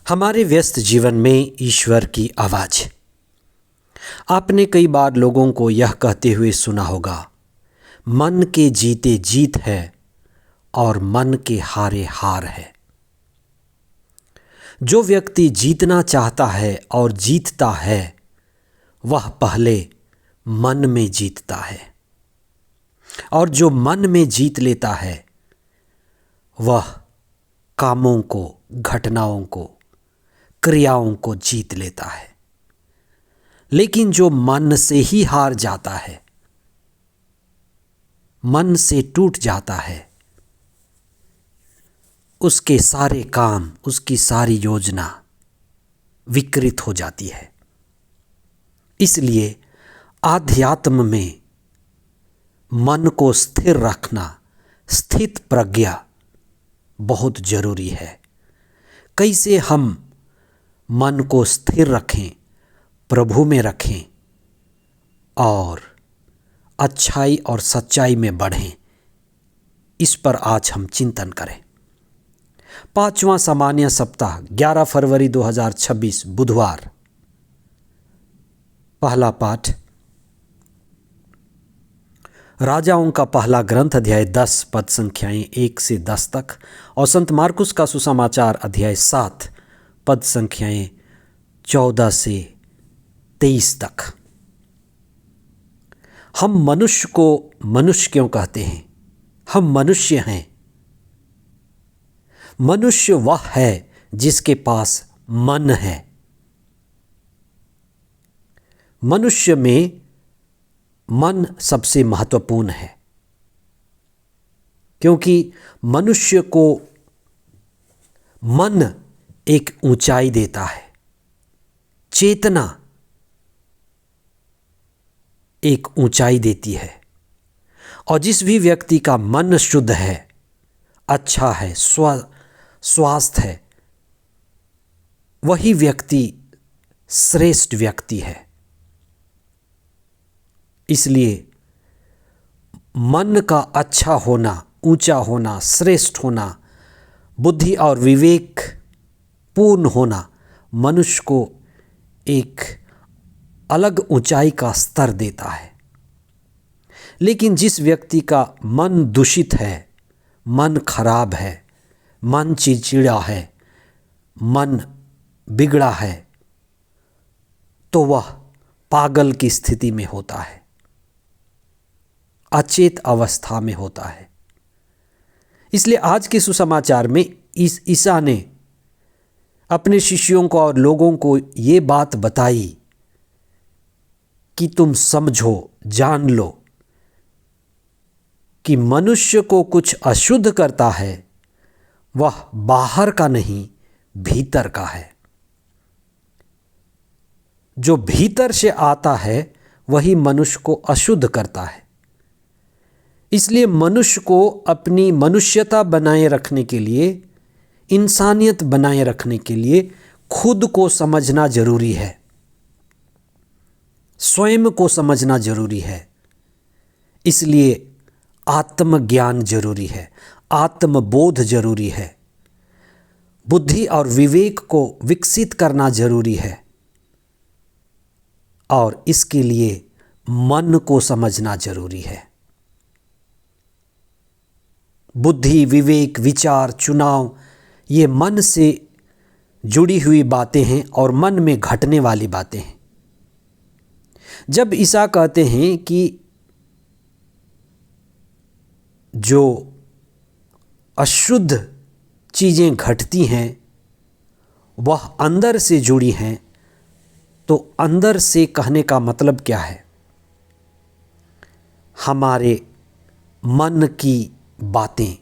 हमारे व्यस्त जीवन में ईश्वर की आवाज़। आपने कई बार लोगों को यह कहते हुए सुना होगा, मन के जीते जीत है और मन के हारे हार है। जो व्यक्ति जीतना चाहता है और जीतता है, वह पहले मन में जीतता है, और जो मन में जीत लेता है वह कामों को, घटनाओं को, क्रियाओं को जीत लेता है। लेकिन जो मन से ही हार जाता है, मन से टूट जाता है, उसके सारे काम, उसकी सारी योजना विकृत हो जाती है। इसलिए आध्यात्म में मन को स्थिर रखना, स्थित प्रज्ञा बहुत जरूरी है। कैसे हम मन को स्थिर रखें, प्रभु में रखें और अच्छाई और सच्चाई में बढ़ें, इस पर आज हम चिंतन करें। 5वां सामान्य सप्ताह 11 फरवरी 2026 बुधवार। पहला पाठ राजाओं का पहला ग्रंथ अध्याय 10 पद संख्याएं 1 से 10 तक और संत मार्कुस का सुसमाचार अध्याय 7 पद संख्याएं 14 से 23 तक। हम मनुष्य को मनुष्य क्यों कहते हैं? हम मनुष्य हैं। मनुष्य वह है जिसके पास मन है। मनुष्य में मन सबसे महत्वपूर्ण है, क्योंकि मनुष्य को मन एक ऊंचाई देता है, चेतना एक ऊंचाई देती है। और जिस भी व्यक्ति का मन शुद्ध है, अच्छा है, स्वास्थ्य है, वही व्यक्ति श्रेष्ठ व्यक्ति है। इसलिए मन का अच्छा होना, ऊंचा होना, श्रेष्ठ होना, बुद्धि और विवेक पूर्ण होना मनुष्य को एक अलग ऊंचाई का स्तर देता है। लेकिन जिस व्यक्ति का मन दूषित है, मन खराब है, मन चिड़चिड़ा है, मन बिगड़ा है, तो वह पागल की स्थिति में होता है, अचेत अवस्था में होता है। इसलिए आज के सुसमाचार में ईसा ने अपने शिष्यों को और लोगों को ये बात बताई कि तुम समझो, जान लो कि मनुष्य को कुछ अशुद्ध करता है, वह बाहर का नहीं, भीतर का है। जो भीतर से आता है वही मनुष्य को अशुद्ध करता है। इसलिए मनुष्य को अपनी मनुष्यता बनाए रखने के लिए, इंसानियत बनाए रखने के लिए खुद को समझना जरूरी है, स्वयं को समझना जरूरी है। इसलिए आत्मज्ञान जरूरी है, आत्मबोध जरूरी है, बुद्धि और विवेक को विकसित करना जरूरी है, और इसके लिए मन को समझना जरूरी है। बुद्धि, विवेक, विचार, चुनाव, ये मन से जुड़ी हुई बातें हैं और मन में घटने वाली बातें हैं। जब ईसा कहते हैं कि जो अशुद्ध चीज़ें घटती हैं वह अंदर से जुड़ी हैं, तो अंदर से कहने का मतलब क्या है? हमारे मन की बातें,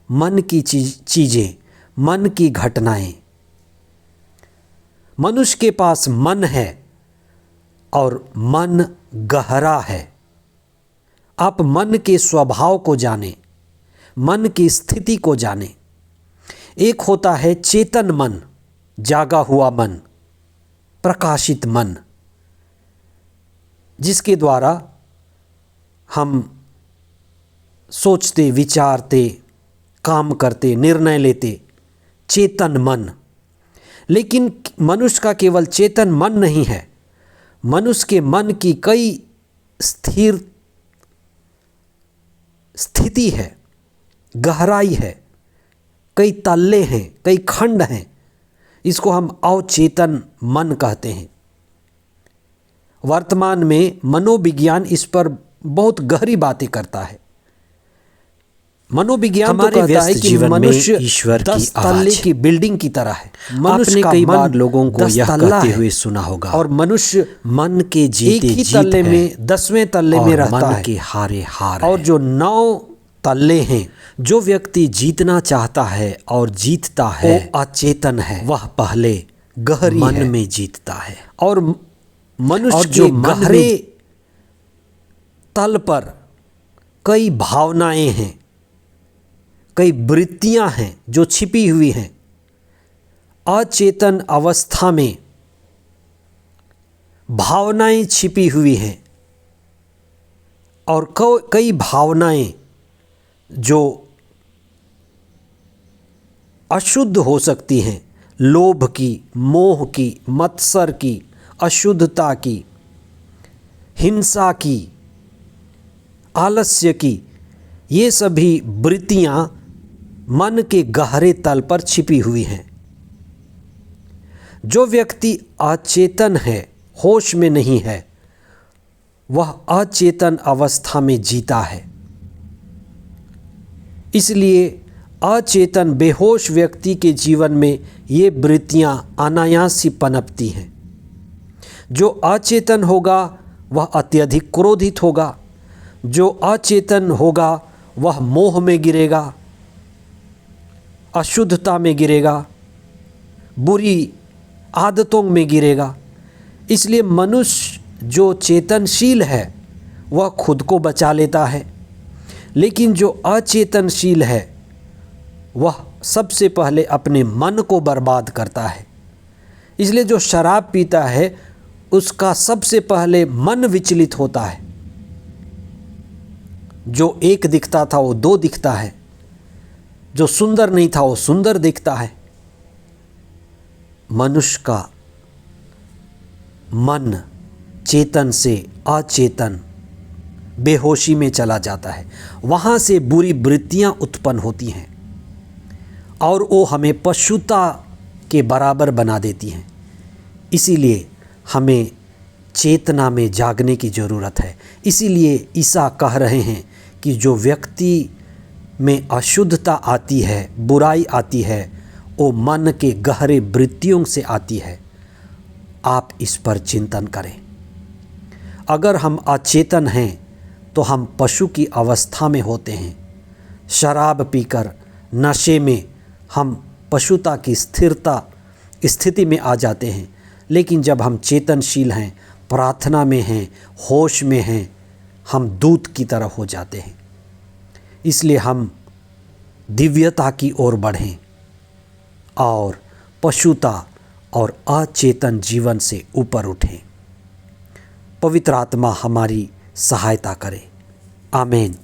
मन की चीज़ें, मन की घटनाएं। मनुष्य के पास मन है और मन गहरा है। आप मन के स्वभाव को जानें, मन की स्थिति को जानें। एक होता है चेतन मन, जागा हुआ मन, प्रकाशित मन, जिसके द्वारा हम सोचते, विचारते, काम करते, निर्णय लेते, चेतन मन। लेकिन मनुष्य का केवल चेतन मन नहीं है, मनुष्य के मन की कई स्थिर स्थिति है, गहराई है, कई तल्ले हैं, कई खंड हैं। इसको हम अवचेतन मन कहते हैं। वर्तमान में मनोविज्ञान इस पर बहुत गहरी बातें करता है। मनोविज्ञान तो कहता है कि मनुष्य ईश्वर की 10 तल्ले की बिल्डिंग की तरह है। मनुष्य का कई मन बार लोगों को 10 यह तल्ला कहते है हुए सुना होगा, और मनुष्य मन के एक जीते ही जीत तल्ले है में 10वें तल्ले में और रहता मन है। के हारे हार और है। जो 9 तल्ले हैं, जो व्यक्ति जीतना चाहता है और जीतता है, वो अचेतन है, वह पहले गहरी मन है। में जीतता है। और मनुष्य और के जो मन गहरे में तल पर कई भावनाएं हैं, कई वृत्तियां हैं जो छिपी हुई हैं। अचेतन अवस्था में भावनाएं छिपी हुई हैं और कई भावनाएं जो अशुद्ध हो सकती हैं, लोभ की, मोह की, मत्सर की, अशुद्धता की, हिंसा की, आलस्य की, ये सभी वृत्तियां मन के गहरे तल पर छिपी हुई हैं। जो व्यक्ति अचेतन है, होश में नहीं है, वह अचेतन अवस्था में जीता है। इसलिए अचेतन बेहोश व्यक्ति के जीवन में ये वृत्तियां अनायास ही पनपती हैं। जो अचेतन होगा वह अत्यधिक क्रोधित होगा, जो अचेतन होगा वह मोह में गिरेगा, अशुद्धता में गिरेगा, बुरी आदतों में गिरेगा। इसलिए मनुष्य जो चेतनशील है वह खुद को बचा लेता है, लेकिन जो अचेतनशील है वह सबसे पहले अपने मन को बर्बाद करता है। इसलिए जो शराब पीता है उसका सबसे पहले मन विचलित होता है। जो एक दिखता था वो 2 दिखता है, जो सुंदर नहीं था वो सुंदर दिखता है। मनुष्य का मन चेतन से अचेतन बेहोशी में चला जाता है। वहाँ से बुरी वृत्तियाँ उत्पन्न होती हैं और वो हमें पशुता के बराबर बना देती हैं। इसीलिए हमें चेतना में जागने की ज़रूरत है। इसीलिए ईसा कह रहे हैं कि जो व्यक्ति में अशुद्धता आती है, बुराई आती है, वो मन के गहरे वृत्तियों से आती है। आप इस पर चिंतन करें। अगर हम अचेतन हैं तो हम पशु की अवस्था में होते हैं। शराब पीकर नशे में हम पशुता की स्थिति में आ जाते हैं। लेकिन जब हम चेतनशील हैं, प्रार्थना में हैं, होश में हैं, हम दूत की तरह हो जाते हैं। इसलिए हम दिव्यता की ओर बढ़ें और पशुता और अचेतन जीवन से ऊपर उठें। पवित्र आत्मा हमारी सहायता करे। आमीन।